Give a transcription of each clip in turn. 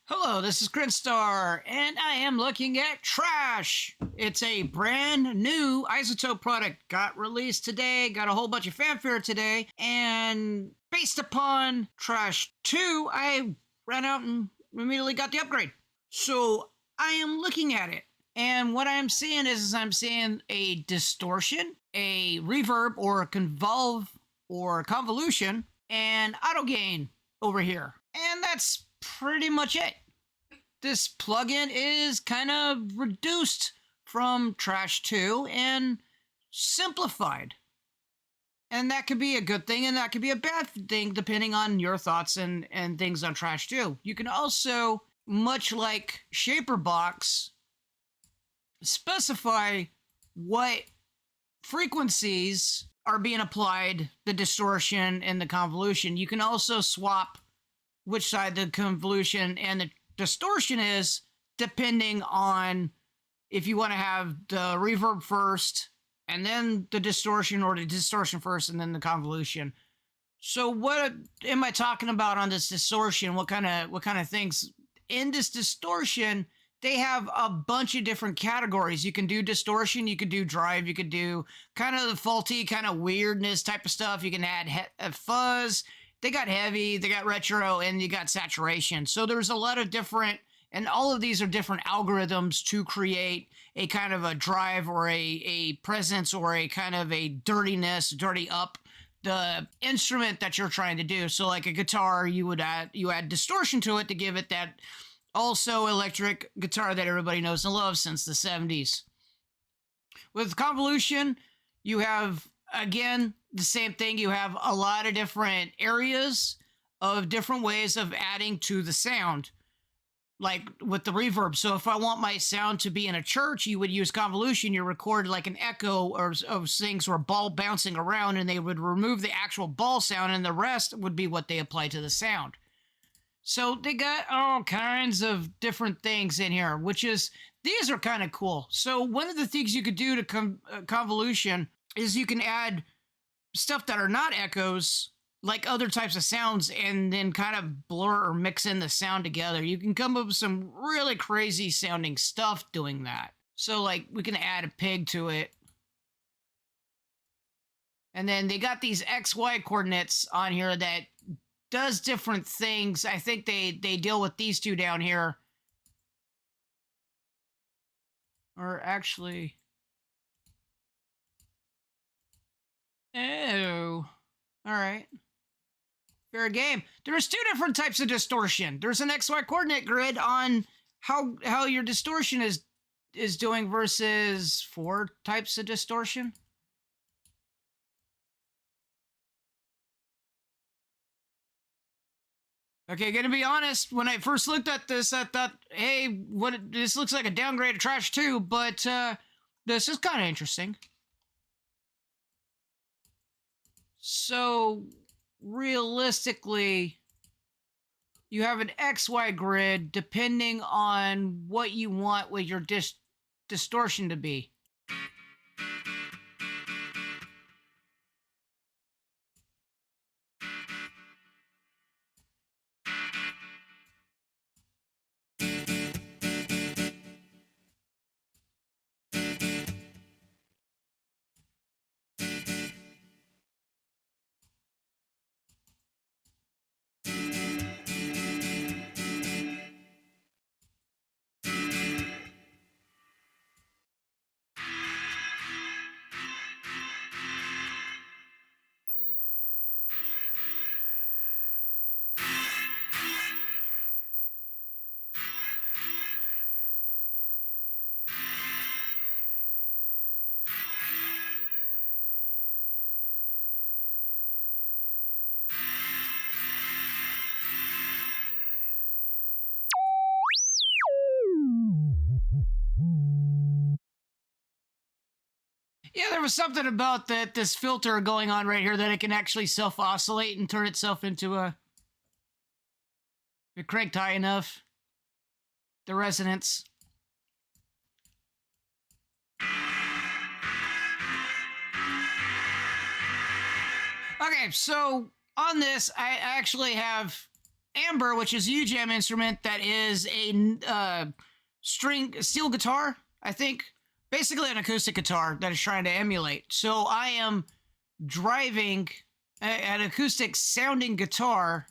Hello, this is Grinstar, and I am looking at Trash. It's a brand new iZotope product. Got released today, got a whole bunch of fanfare today, and based upon Trash 2, I ran out and immediately got the upgrade. So I am looking at it, and what I'm seeing is I'm seeing a distortion, a reverb, or a convolution, and auto gain over here. And that's pretty much it. This plugin is kind of reduced from Trash 2 and simplified. And that could be a good thing and that could be a bad thing depending on your thoughts and things on Trash 2. You can also, much like Shaperbox, specify what frequencies are being applied, the distortion and the convolution. You can also swap which side the convolution and the distortion is, depending on if you want to have the reverb first and then the distortion, or the distortion first and then the convolution. So what am I talking about on this distortion? What kind of things? In this distortion, they have a bunch of different categories. You can do distortion, you could do drive, you could do kind of the faulty, kind of weirdness type of stuff. You can add fuzz. They got heavy, they got retro, and you got saturation. So there's a lot of different, and all of these are different algorithms to create a kind of a drive or a presence or a kind of a dirtiness, dirty up the instrument that you're trying to do. So like a guitar, you add distortion to it to give it that also electric guitar that everybody knows and loves since the 70s. With convolution, you have, again, the same thing. You have a lot of different areas of different ways of adding to the sound, like with the reverb. So if I want my sound to be in a church, you would use convolution. You record like an echo of things or a ball bouncing around, and they would remove the actual ball sound, and the rest would be what they apply to the sound. So they got all kinds of different things in here, these are kind of cool. So one of the things you could do to convolution is you can add stuff that are not echoes, like other types of sounds, and then kind of blur or mix in the sound together. You can come up with some really crazy sounding stuff doing that. So like we can add a pig to it. And then they got these XY coordinates on here that does different things. I think they deal with these two down here. Or actually... Oh, all right. Fair game. There's two different types of distortion. There's an XY coordinate grid on how your distortion is doing versus 4 types of distortion. Okay, gonna be honest, when I first looked at this, I thought, hey, this looks like a downgrade of Trash 2, but this is kind of interesting. So, realistically, you have an XY grid depending on what you want with your distortion to be. Yeah, there was something about this filter going on right here that it can actually self-oscillate and turn itself into if it cranked high enough, the resonance. Okay, so on this, I actually have amber, which is a UJAM instrument that is a steel guitar, I think. Basically an acoustic guitar that is trying to emulate. So I am driving an acoustic sounding guitar.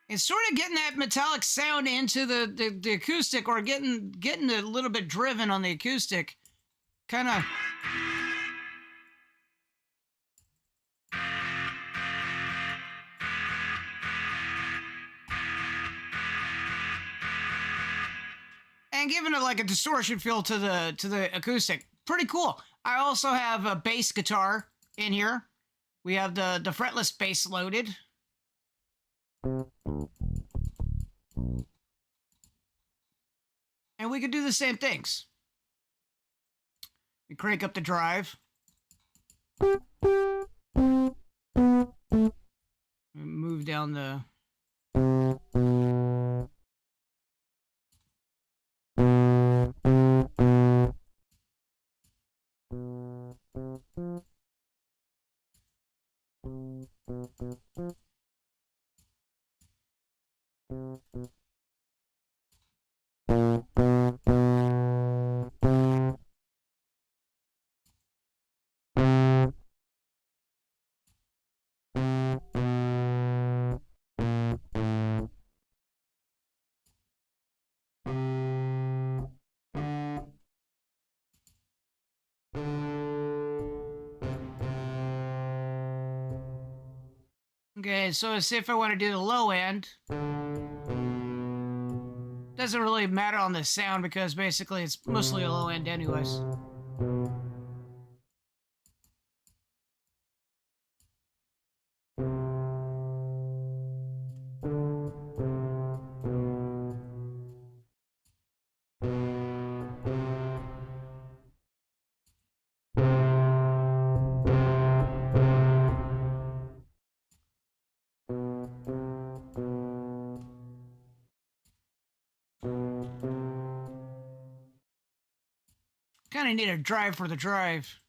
And sort of getting that metallic sound into the acoustic, or getting a little bit driven on the acoustic. Kind of. And giving it like a distortion feel to the acoustic. Pretty cool. I also have a bass guitar in here. We have the fretless bass loaded. And we could do the same things. We crank up the drive. Move down the... Okay, so let's see if I want to do the low end. Doesn't really matter on the sound because basically it's mostly a low end anyways. Kind of need a drive for the drive.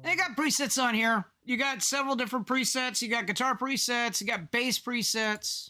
They got presets on here. You got several different presets. You got guitar presets. You got bass presets.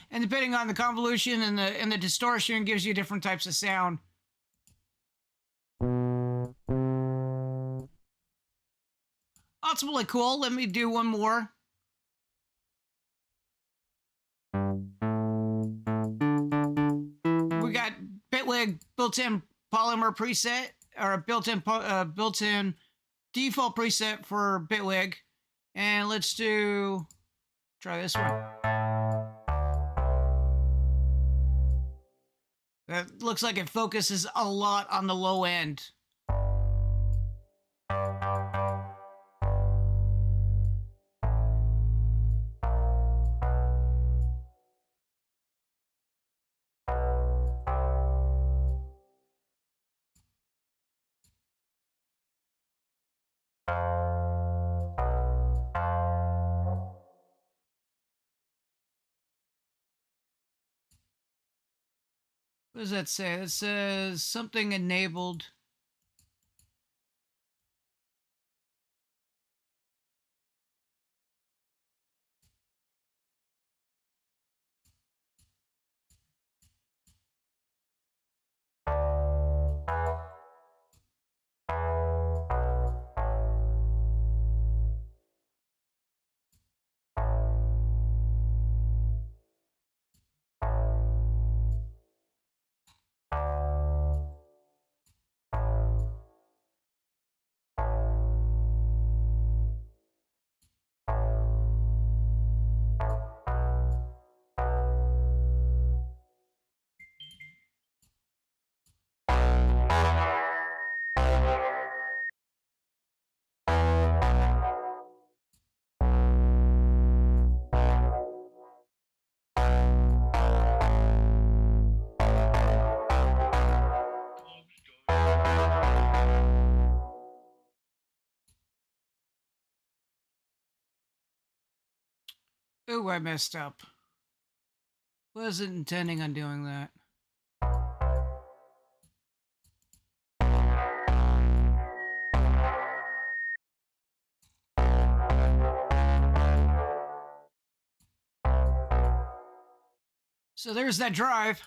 And depending on the convolution and the distortion, gives you different types of sound. Ultimately cool. Let me do one more. We got Bitwig built-in polymer preset, or a built-in default preset for Bitwig. And let's try this one. That looks like it focuses a lot on the low end. What does that say? It says something enabled. Ooh, I messed up. Wasn't intending on doing that. So there's that drive.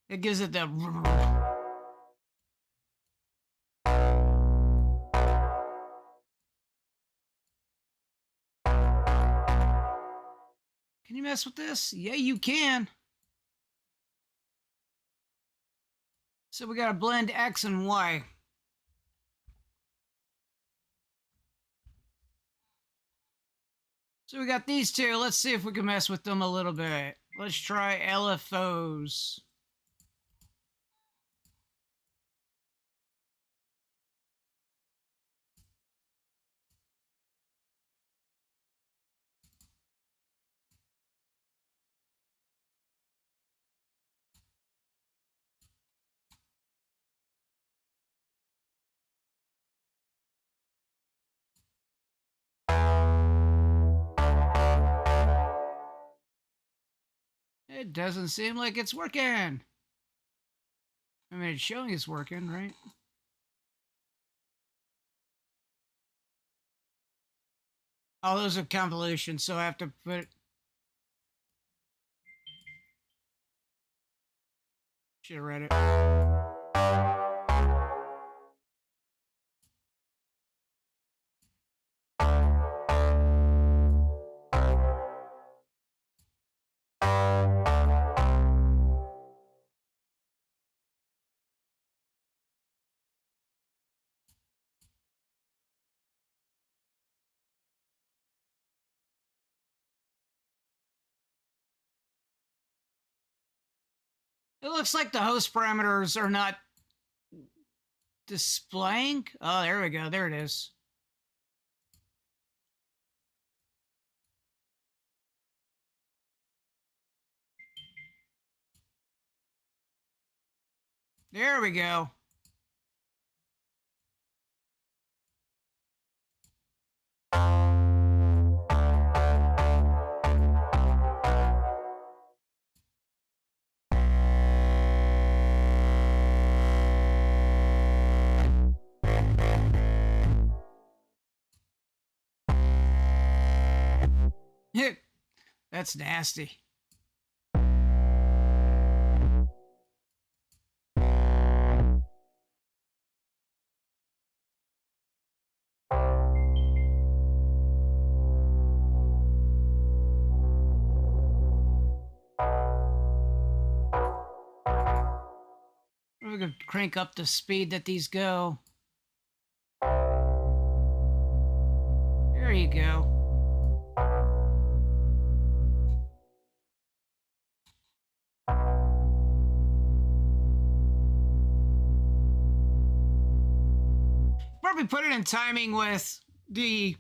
It gives it the... Can you mess with this? Yeah, you can. So we gotta blend X and Y. So we got these two. Let's see if we can mess with them a little bit. Let's try LFOs. It doesn't seem like it's working. I mean, it's showing it's working, right? Oh, those are convolutions, so I have to put... Should have read it. It looks like the host parameters are not displaying. Oh, there we go. There it is. There we go. That's nasty. We're going to crank up the speed that these go. There you go. Probably put it in timing with the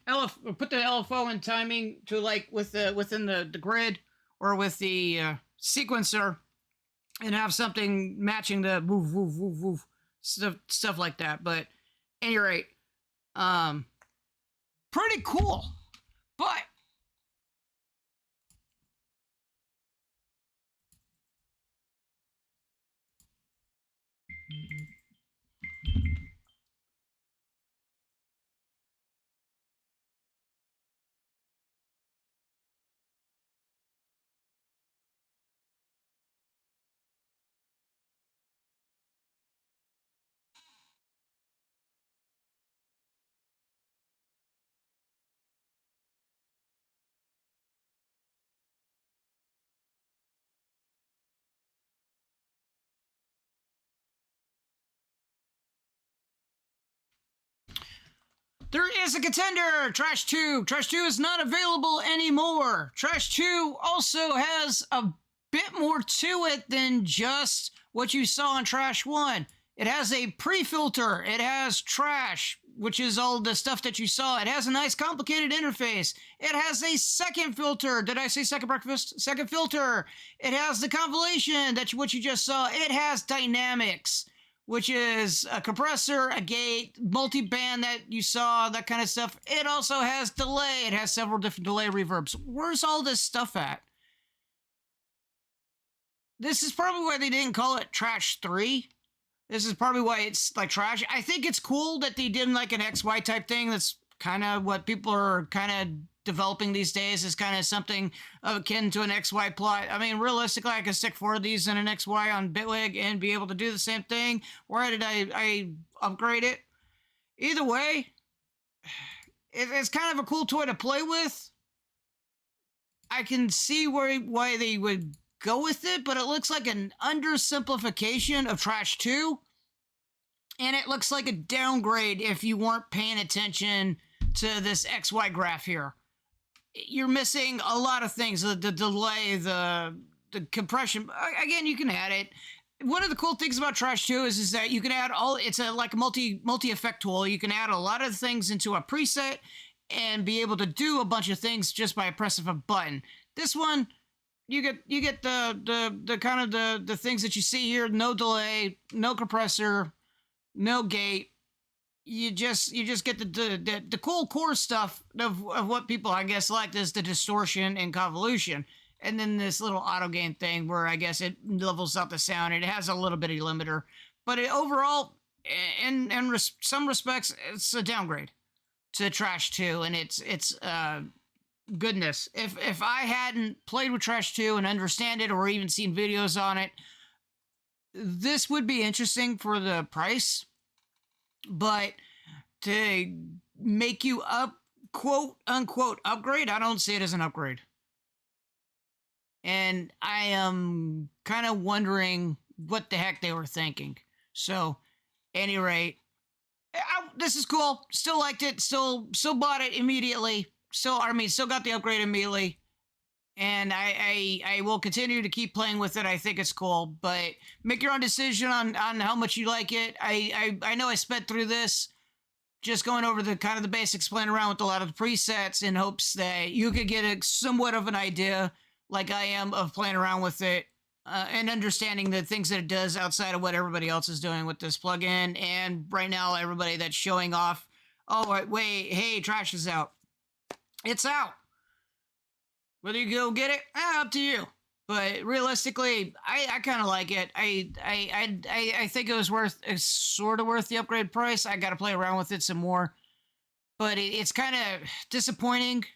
put the LFO in timing to like with the within the grid or with the sequencer, and have something matching the woof woof woof woof stuff like that. But at any rate, pretty cool. But there is a contender, Trash 2. Trash 2 is not available anymore. Trash 2 also has a bit more to it than just what you saw in Trash 1. It has a pre-filter. It has trash, which is all the stuff that you saw. It has a nice complicated interface. It has a second filter. Did I say second breakfast? Second filter. It has the convolution, that's what you just saw. It has dynamics, which is a compressor, a gate, multi-band that you saw, that kind of stuff. It also has delay. It has several different delay reverbs. Where's all this stuff at? This is probably why they didn't call it Trash 3. This is probably why it's like trash. I think it's cool that they did like an XY type thing. That's kind of what people are kind of developing these days, is kind of something akin to an XY plot. I mean, realistically, I could stick 4 of these in an XY on Bitwig and be able to do the same thing. Why did I upgrade it? Either way, it's kind of a cool toy to play with. I can see why they would go with it, but it looks like an undersimplification of Trash 2. And it looks like a downgrade if you weren't paying attention to this XY graph here. You're missing a lot of things. The delay, the compression. Again, you can add it. One of the cool things about Trash 2 is that you can add it's like a multi-effect tool. You can add a lot of things into a preset and be able to do a bunch of things just by pressing a button. This one, you get the kind of the things that you see here. No delay, no compressor, no gate. You just get the cool core stuff of what people, I guess, like, is the distortion and convolution, and then this little auto gain thing where I guess it levels out the sound. It has a little bitty limiter, but overall, in some respects, it's a downgrade to Trash 2, and it's goodness. If I hadn't played with Trash 2 and understand it, or even seen videos on it, this would be interesting for the price. But to make you quote unquote upgrade, I don't see it as an upgrade. And I am kind of wondering what the heck they were thinking. So, any rate, this is cool. Still liked it. Still bought it immediately. Still got the upgrade immediately. And I will continue to keep playing with it. I think it's cool, but make your own decision on how much you like it. I know I sped through this just going over the kind of the basics, playing around with a lot of the presets in hopes that you could get a somewhat of an idea, like I am, of playing around with it and understanding the things that it does outside of what everybody else is doing with this plugin. And right now, everybody that's showing off, oh, wait, hey, Trash is out. It's out. Whether you go get it, up to you. But realistically, I kind of like it. I think it was sort of worth the upgrade price. I got to play around with it some more. But it's kind of disappointing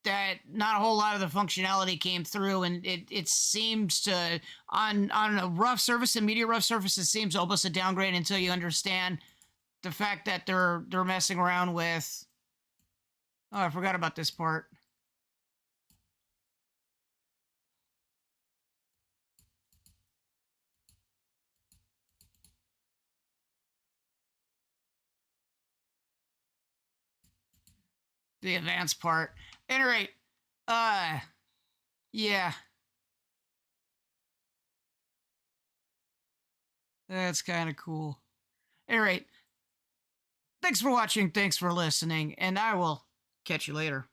that not a whole lot of the functionality came through, and it seems to, on a rough surface, a media rough surface, it seems almost a downgrade until you understand the fact that they're messing around with. Oh, I forgot about this part. The advanced part. At any rate, yeah. That's kind of cool. At any rate, thanks for watching, thanks for listening, and I will catch you later.